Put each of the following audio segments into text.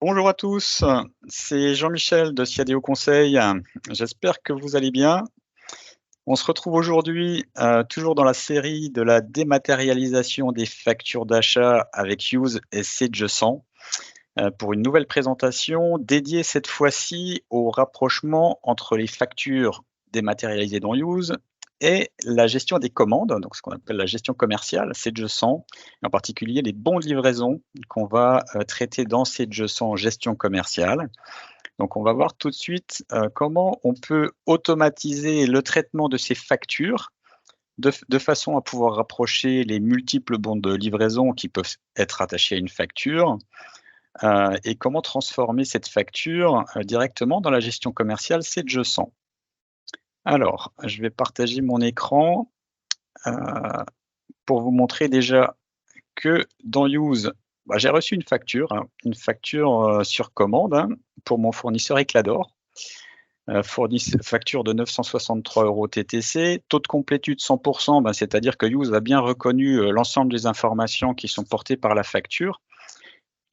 Bonjour à tous, c'est Jean-Michel de Siadéo Conseil. J'espère que vous allez bien. On se retrouve aujourd'hui, toujours dans la série de la dématérialisation des factures d'achat avec Use et Cedge100, pour une nouvelle présentation dédiée cette fois-ci au rapprochement entre les factures dématérialisées dans Use et la gestion des commandes, donc ce qu'on appelle la gestion commerciale, Cedge100, et en particulier les bons de livraison qu'on va traiter dans Cedge100 gestion commerciale. Donc on va voir tout de suite comment on peut automatiser le traitement de ces factures de façon à pouvoir rapprocher les multiples bons de livraison qui peuvent être attachés à une facture, et comment transformer cette facture directement dans la gestion commerciale Cedge100. Alors, je vais partager mon écran pour vous montrer déjà que dans Use, j'ai reçu une facture sur commande, pour mon fournisseur Eclador. Facture de 963 € TTC, taux de complétude 100 %, c'est-à-dire que Use a bien reconnu l'ensemble des informations qui sont portées par la facture.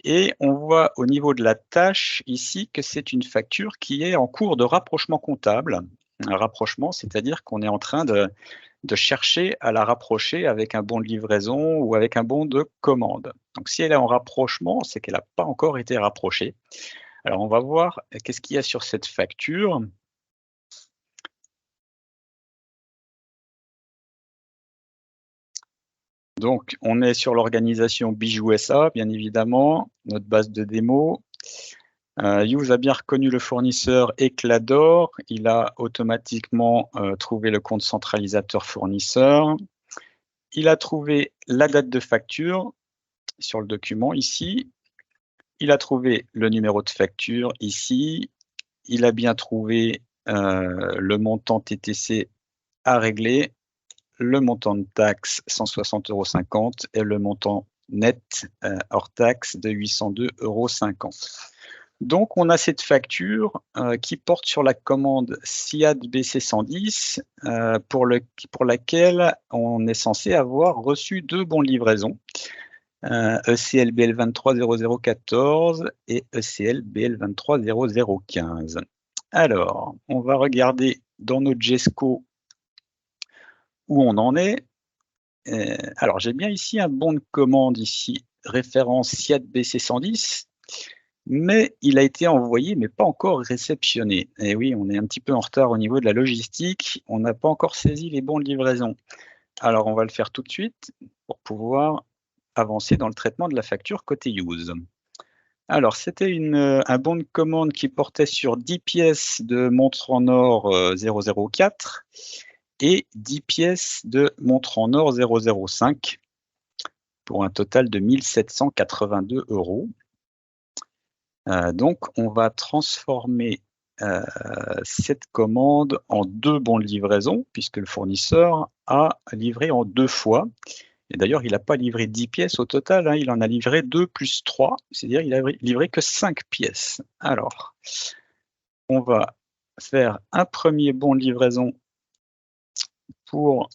Et on voit au niveau de la tâche ici que c'est une facture qui est en cours de rapprochement comptable. Un rapprochement, c'est-à-dire qu'on est en train de chercher à la rapprocher avec un bon de livraison ou avec un bon de commande. Donc si elle est en rapprochement, c'est qu'elle n'a pas encore été rapprochée. Alors on va voir qu'est-ce qu'il y a sur cette facture. Donc on est sur l'organisation Bijou SA, bien évidemment, notre base de démo. Use a bien reconnu le fournisseur Eclador. Il a automatiquement trouvé le compte centralisateur fournisseur. Il a trouvé la date de facture sur le document ici. Il a trouvé le numéro de facture ici. Il a bien trouvé le montant TTC à régler, le montant de taxe 160,50 € et le montant net hors taxe de 802,50 €. Donc on a cette facture qui porte sur la commande SIAD BC110 pour laquelle on est censé avoir reçu 2 bons de livraison, ECL BL 230014 et ECL BL 230015. Alors, on va regarder dans notre GESCO où on en est. Alors j'ai bien ici un bon de commande ici, référence SIAD BC110. Mais il a été envoyé, mais pas encore réceptionné. Et oui, on est un petit peu en retard au niveau de la logistique. On n'a pas encore saisi les bons de livraison. Alors, on va le faire tout de suite pour pouvoir avancer dans le traitement de la facture côté Use. Alors, c'était un bon de commande qui portait sur 10 pièces de montre en or 004 et 10 pièces de montre en or 005 pour un total de 1 782 €. Donc on va transformer cette commande en 2 bons de livraison puisque le fournisseur a livré en 2 fois. Et d'ailleurs, il n'a pas livré 10 pièces au total, il en a livré 2 plus 3, c'est-à-dire il a livré que 5 pièces. Alors, on va faire un premier bon de livraison pour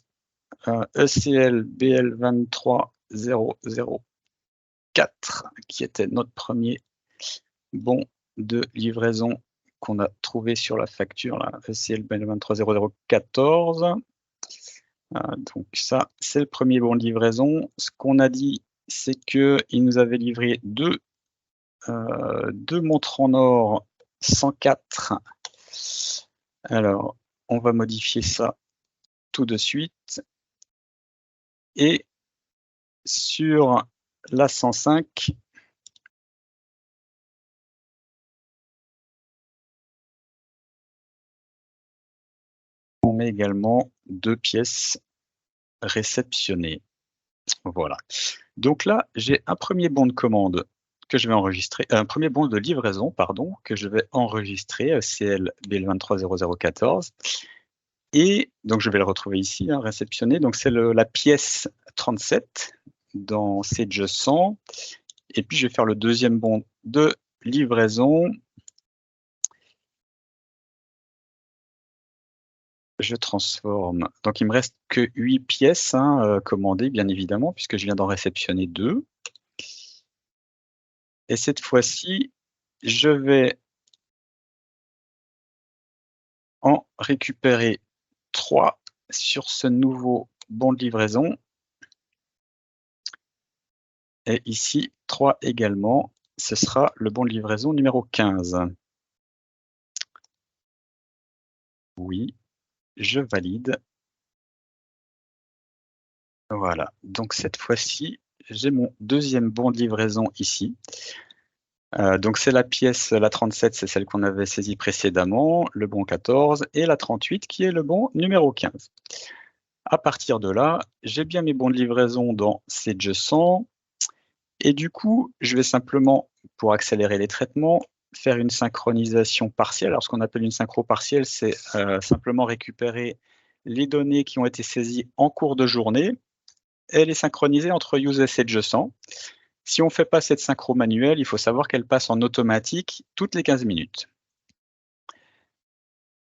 ECL BL 23004 qui était notre premier bon de livraison qu'on a trouvé sur la facture, là, ECL BL 230014. Donc ça, c'est le premier bon de livraison. Ce qu'on a dit, c'est qu'il nous avait livré deux montres en or 104. Alors, on va modifier ça tout de suite. Et sur la 105, on met également 2 pièces réceptionnées. Voilà. Donc là, j'ai un premier bon de commande que je vais enregistrer, un premier bon de livraison, pardon, que je vais enregistrer, CL BL 230014. Et donc je vais le retrouver ici, réceptionné. Donc c'est la pièce 37 dans Cedge100. Et puis je vais faire le deuxième bon de livraison. Je transforme. Donc il me reste que 8 pièces commandées, bien évidemment, puisque je viens d'en réceptionner 2. Et cette fois-ci, je vais en récupérer 3 sur ce nouveau bon de livraison. Et ici, 3 également. Ce sera le bon de livraison numéro 15. Oui, je valide. Voilà, donc cette fois-ci, j'ai mon deuxième bon de livraison ici. Donc c'est la pièce, la 37, c'est celle qu'on avait saisie précédemment, le bon 14 et la 38 qui est le bon numéro 15. À partir de là, j'ai bien mes bons de livraison dans CJE100 et du coup, je vais simplement, pour accélérer les traitements, faire une synchronisation partielle. Alors ce qu'on appelle une synchro partielle, c'est simplement récupérer les données qui ont été saisies en cours de journée et les synchroniser entre use et CJE100. Si on ne fait pas cette synchro manuelle, il faut savoir qu'elle passe en automatique toutes les 15 minutes.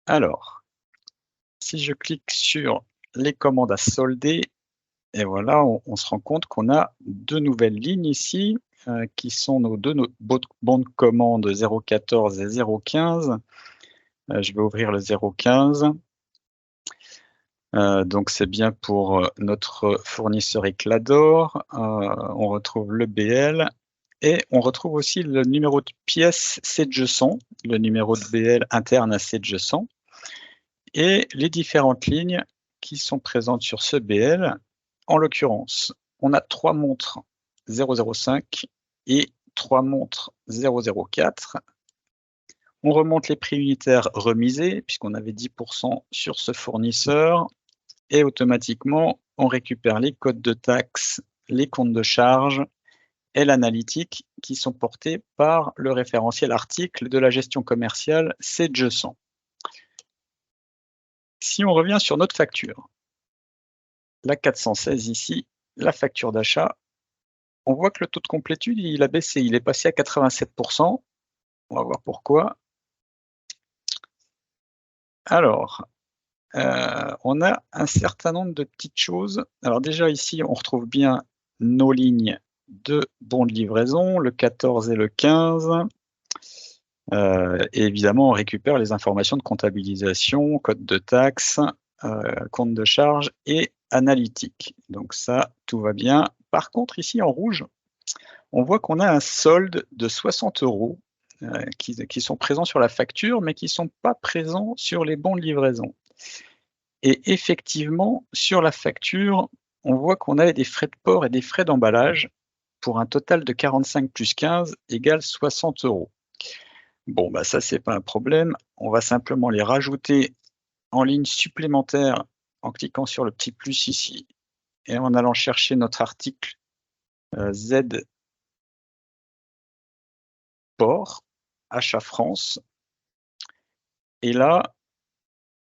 Alors, si je clique sur les commandes à solder, et voilà, on se rend compte qu'on a 2 nouvelles lignes ici, qui sont nos bons de commande 014 et 015. Je vais ouvrir le 015. Donc c'est bien pour notre fournisseur Eclador. On retrouve le BL. Et on retrouve aussi le numéro de pièce CJE100, le numéro de BL interne à CJE100, et les différentes lignes qui sont présentes sur ce BL. En l'occurrence, on a 3 montres 005 et 3 montres 004. On remonte les prix unitaires remisés, puisqu'on avait 10% sur ce fournisseur, et automatiquement, on récupère les codes de taxes, les comptes de charge, et l'analytique qui sont portés par le référentiel article de la gestion commerciale CJE100. Si on revient sur notre facture, la 416 ici, la facture d'achat, on voit que le taux de complétude, il a baissé, il est passé à 87%. On va voir pourquoi. Alors, on a un certain nombre de petites choses. Alors déjà ici, on retrouve bien nos lignes de bons de livraison, le 14 et le 15. Et évidemment, on récupère les informations de comptabilisation, code de taxe, compte de charge et analytique. Donc ça, tout va bien. Par contre, ici en rouge, on voit qu'on a un solde de 60 € qui sont présents sur la facture, mais qui ne sont pas présents sur les bons de livraison. Et effectivement, sur la facture, on voit qu'on a des frais de port et des frais d'emballage pour un total de 45 plus 15 égale 60 €. Bon, bah ça, c'est pas un problème. On va simplement les rajouter en ligne supplémentaire en cliquant sur le petit plus ici et en allant chercher notre article Z port, achat France. Et là,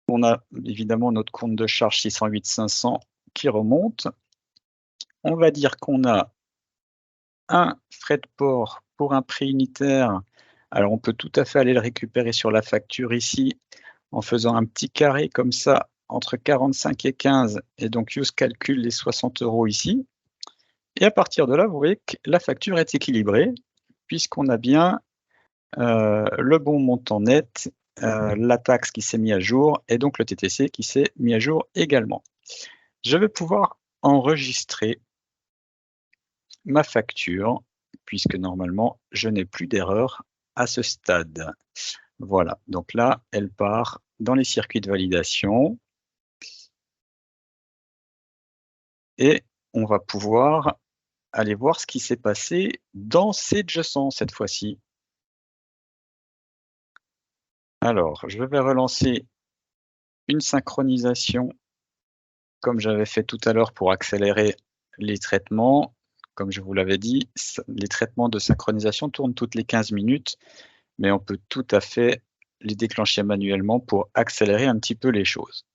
on a évidemment notre compte de charge 608 500 qui remonte. On va dire qu'on a un frais de port pour un prix unitaire. Alors, on peut tout à fait aller le récupérer sur la facture ici en faisant un petit carré comme ça entre 45 et 15, et donc Use calcule les 60 € ici. Et à partir de là, vous voyez que la facture est équilibrée, puisqu'on a bien le bon montant net, la taxe qui s'est mise à jour, et donc le TTC qui s'est mis à jour également. Je vais pouvoir enregistrer ma facture, puisque normalement, je n'ai plus d'erreur à ce stade. Voilà, donc là, elle part dans les circuits de validation. Et on va pouvoir aller voir ce qui s'est passé dans CJE100 cette fois-ci. Alors, je vais relancer une synchronisation comme j'avais fait tout à l'heure pour accélérer les traitements. Comme je vous l'avais dit, les traitements de synchronisation tournent toutes les 15 minutes, mais on peut tout à fait les déclencher manuellement pour accélérer un petit peu les choses.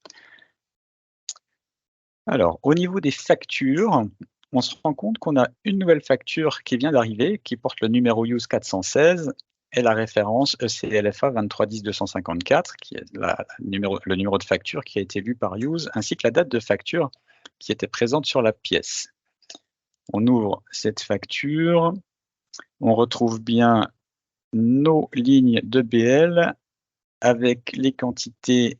Alors, au niveau des factures, on se rend compte qu'on a une nouvelle facture qui vient d'arriver, qui porte le numéro use 416 et la référence ECLFA 2310-254, qui est le numéro de facture qui a été lu par use, ainsi que la date de facture qui était présente sur la pièce. On ouvre cette facture, on retrouve bien nos lignes de BL avec les quantités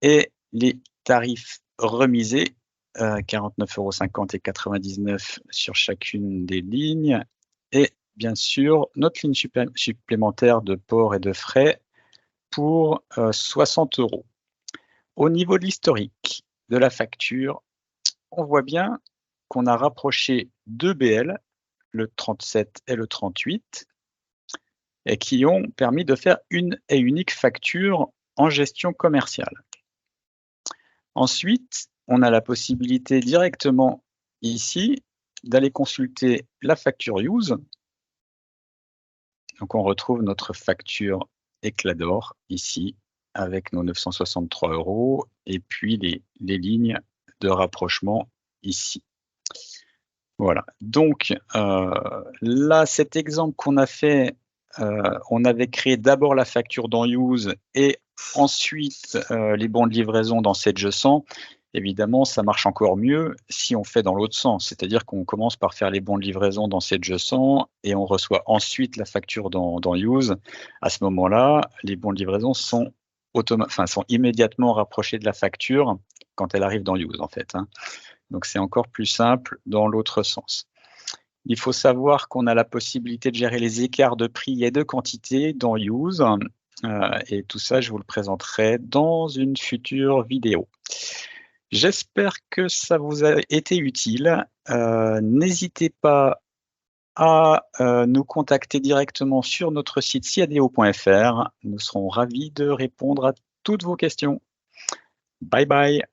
et les tarifs remisés, 49,50 € et 99 sur chacune des lignes et bien sûr notre ligne supplémentaire de port et de frais pour 60 €. Au niveau de l'historique de la facture, on voit bien qu'on a rapproché 2 BL, le 37 et le 38, et qui ont permis de faire une et unique facture en gestion commerciale. Ensuite, on a la possibilité directement ici d'aller consulter la facture use. Donc on retrouve notre facture éclat d'or ici avec nos 963 € et puis les lignes de rapprochement ici. Voilà, donc là, cet exemple qu'on a fait, on avait créé d'abord la facture dans Use et ensuite les bons de livraison dans 7G100. Évidemment, ça marche encore mieux si on fait dans l'autre sens, c'est-à-dire qu'on commence par faire les bons de livraison dans 7G100 et on reçoit ensuite la facture dans Use. À ce moment-là, les bons de livraison sont immédiatement rapprochés de la facture quand elle arrive dans Use, en fait, hein. Donc, c'est encore plus simple dans l'autre sens. Il faut savoir qu'on a la possibilité de gérer les écarts de prix et de quantité dans Use. Et tout ça, je vous le présenterai dans une future vidéo. J'espère que ça vous a été utile. N'hésitez pas à nous contacter directement sur notre site siadeo.fr. Nous serons ravis de répondre à toutes vos questions. Bye bye.